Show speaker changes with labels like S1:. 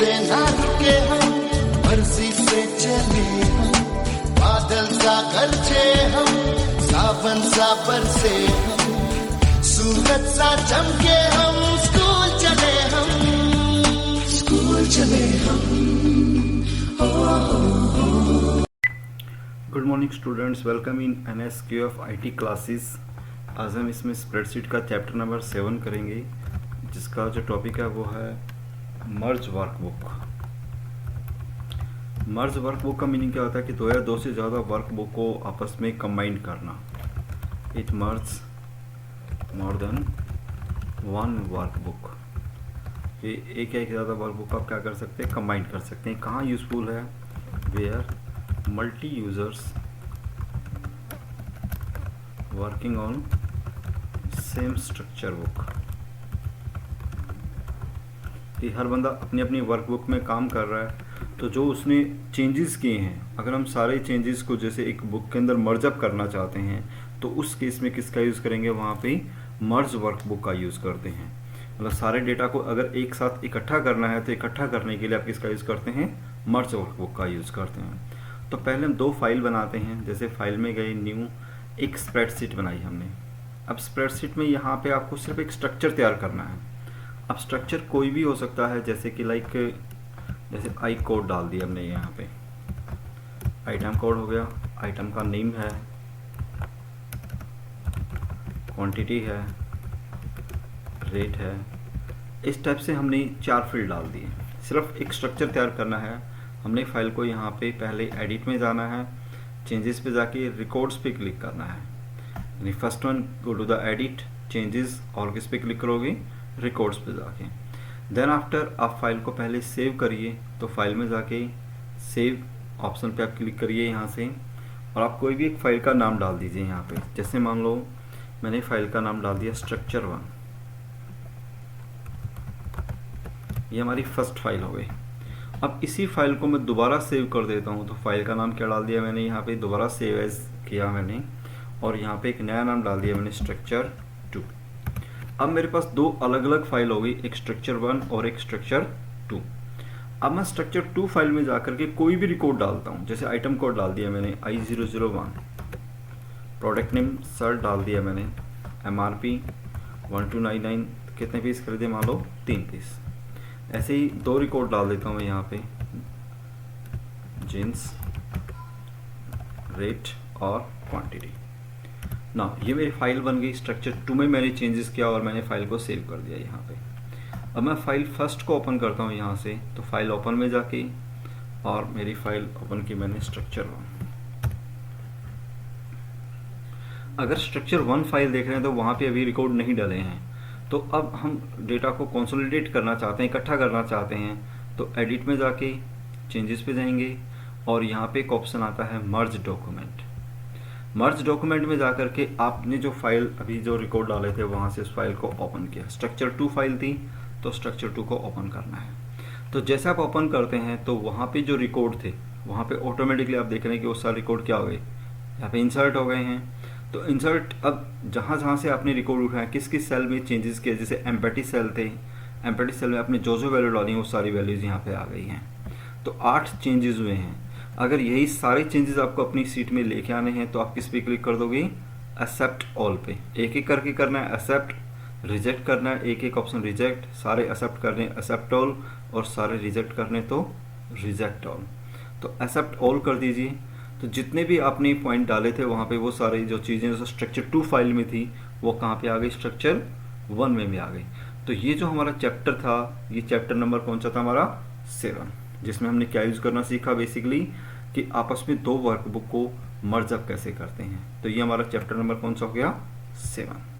S1: से ना रुके हम, मर्जी से चले हम, बादल सा गरजे हम, सावन सा बरसे हम, सूरज सा चमके हम, स्कूल चले हम, स्कूल चले हम।
S2: Good morning students, welcome in NSQF IT classes. आज हम इसमें स्प्रेडशीट का चैप्टर नंबर 7 करेंगे, जिसका जो टॉपिक है वो है मर्ज वर्कबुक। मर्ज वर्कबुक का मीनिंग क्या होता है कि दो या दो से ज़्यादा वर्कबुक को आपस में कंबाइन करना। It merge more than one workbook. ये एक या एक ज़्यादा वर्कबुक आप क्या कर सकते हैं, कंबाइन कर सकते हैं। कहाँ यूज़फुल है? Where multi users working on same structure book. कि हर बंदा अपनी अपनी वर्कबुक में काम कर रहा है, तो जो उसने चेंजेस किए हैं, अगर हम सारे चेंजेस को जैसे एक बुक के अंदर मर्ज अप करना चाहते हैं तो उस केस में किसका यूज़ करेंगे? वहाँ पे मर्ज वर्कबुक का यूज़ करते हैं। मतलब सारे डेटा को अगर एक साथ इकट्ठा करना है तो इकट्ठा करने के लिए आप किसका यूज़ करते हैं? मर्ज वर्कबुक का यूज़ करते हैं। तो पहले हम दो फाइल बनाते हैं। जैसे फाइल में गए, न्यू, एक स्प्रेडशीट बनाई हमने। अब स्प्रेडशीट में यहाँ पे आपको सिर्फ एक स्ट्रक्चर तैयार करना है। अब स्ट्रक्चर कोई भी हो सकता है, जैसे कि जैसे आई कोड डाल दिया हमने यहाँ पे, आइटम कोड हो गया, आइटम का नेम है, क्वांटिटी है, रेट है। इस टाइप से हमने 4 फील्ड डाल दिए। सिर्फ एक स्ट्रक्चर तैयार करना है। हमने फाइल को यहाँ पे पहले एडिट में जाना है, चेंजेस पे जाके रिकॉर्ड्स पे क्लिक करना है। First one, go to the edit, changes, और किस पे क्लिक करोगे? रिकॉर्ड्स पे जाके। देन आफ्टर आप फाइल को पहले सेव करिए, तो फाइल में जाके सेव ऑप्शन पे आप क्लिक करिए यहाँ से, और आप कोई भी एक फाइल का नाम डाल दीजिए यहाँ पे। जैसे मान लो मैंने फाइल का नाम डाल दिया स्ट्रक्चर 1। ये हमारी फर्स्ट फाइल हो गई। अब इसी फाइल को मैं दोबारा सेव कर देता हूँ, तो फाइल का नाम क्या डाल दिया मैंने यहाँ पे? दोबारा सेव एज किया मैंने, और यहाँ पे एक नया नाम डाल दिया मैंने, स्ट्रक्चर 2। अब मेरे पास दो अलग अलग फाइल हो गई, एक स्ट्रक्चर 1 और एक स्ट्रक्चर 2। अब मैं स्ट्रक्चर 2 फाइल में जाकर के कोई भी रिकॉर्ड डालता हूँ। जैसे आइटम कोड डाल दिया मैंने I001, प्रोडक्ट नेम सर डाल दिया मैंने, MRP 1299, कितने पीस खरीदे? मान लो 3 पीस। ऐसे ही 2 रिकॉर्ड डाल देता हूँ मैं यहाँ पे, जीन्स, रेट और क्वांटिटी। ना ये मेरी फाइल बन गई। स्ट्रक्चर 2 में मैंने चेंजेस किया और मैंने फाइल को सेव कर दिया यहाँ पे। अब मैं फाइल फर्स्ट को ओपन करता हूँ यहाँ से, तो फाइल ओपन में जाके, और मेरी फाइल ओपन की मैंने स्ट्रक्चर 1। अगर स्ट्रक्चर 1 फाइल देख रहे हैं तो वहाँ पे अभी रिकॉर्ड नहीं डाले हैं। तो अब हम डेटा को कंसोलिडेट करना चाहते हैं, इकट्ठा करना चाहते हैं, तो एडिट में जाके चेंजेस पे जाएंगे, और यहाँ पे एक ऑप्शन आता है मर्ज डॉक्यूमेंट। मर्ज डॉक्यूमेंट में जाकर के आपने जो फाइल अभी जो रिकॉर्ड डाले थे वहाँ से उस फाइल को ओपन किया। स्ट्रक्चर 2 फाइल थी, तो स्ट्रक्चर 2 को ओपन करना है। तो जैसे आप ओपन करते हैं तो वहाँ पे जो रिकॉर्ड थे वहाँ पे ऑटोमेटिकली आप देख रहे हैं कि वो सारे रिकॉर्ड क्या हो गए, यहाँ पे इंसर्ट हो गए हैं। तो इंसर्ट, अब जहाँ जहाँ से आपने रिकॉर्ड उठाया, किस किस सेल में चेंजेस किए, जैसे एम्पैटी सेल थे, एम्पैटी सेल में आपने जो वैल्यू डाली वो सारी वैल्यूज यहाँ पे आ गई हैं। तो 8 चेंजेस हुए हैं। अगर यही सारे चेंजेस आपको अपनी सीट में लेके आने हैं तो आप किस पे क्लिक कर दोगे? एक्सेप्ट ऑल पे। एक एक करके करना है एक्सेप्ट, रिजेक्ट करना है, एक एक ऑप्शन रिजेक्ट, सारे एक्सेप्ट करने एक्सेप्ट ऑल, और सारे रिजेक्ट करने तो रिजेक्ट ऑल। तो एक्सेप्ट ऑल कर दीजिए। तो जितने भी आपने पॉइंट डाले थे वहाँ पे वो सारी जो चीज़ें जो स्ट्रक्चर 2 फाइल में थी वो कहाँ पे आ गई? स्ट्रक्चर 1 में भी आ गई। तो ये जो हमारा चैप्टर था, ये चैप्टर नंबर कौन सा था? हमारा 7, जिसमें हमने क्या यूज़ करना सीखा बेसिकली, कि आपस में 2 वर्कबुक को मर्ज अप कैसे करते हैं। तो ये हमारा चैप्टर नंबर कौन सा हो गया? 7।